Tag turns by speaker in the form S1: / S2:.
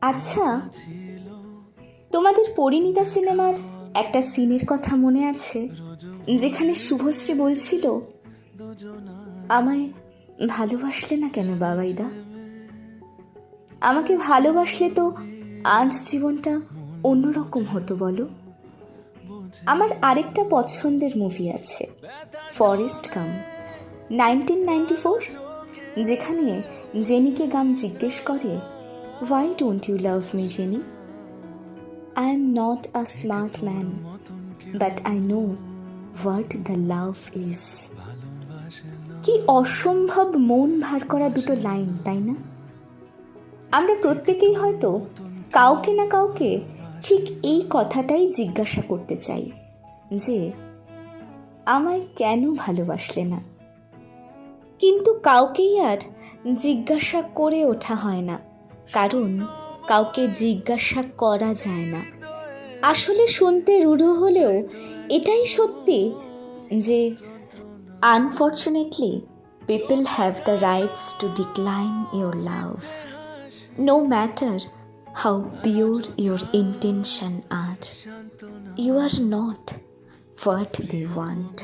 S1: আচ্ছা, তোমাদের পরিণীতা সিনেমার একটা সিনের কথা মনে আছে, যেখানে শুভশ্রী বলছিল, আমায় ভালোবাসলে না কেন বাবাইদা? আমাকে ভালোবাসলে তো আজ জীবনটা অন্যরকম হতো বলো। আমার আরেকটা পছন্দের মুভি আছে, ফরেস্ট গাম 1994, যেখানে জেনিকে গাম জিজ্ঞেস করে, why don't you love me Jenny? I am not a smart man, but I know what the love is. কি অসম্ভব মন ভার করা দুটো লাইন, তাই না? আমরা প্রত্যেকেই হয়তো কাউকে না কাউকে ঠিক এই কথাটাই জিজ্ঞাসা করতে চাই, যে আমায় কেন ভালোবাসলে না? কিন্তু কাউকেই আর জিজ্ঞাসা করে ওঠা হয় না, কারণ কাউকে জিজ্ঞাসা করা যায় না। আসলে শুনতে রূঢ় হলেও এটাই সত্যি যে unfortunately people have the rights to decline your love, no matter how pure your intention are. You are not what they want.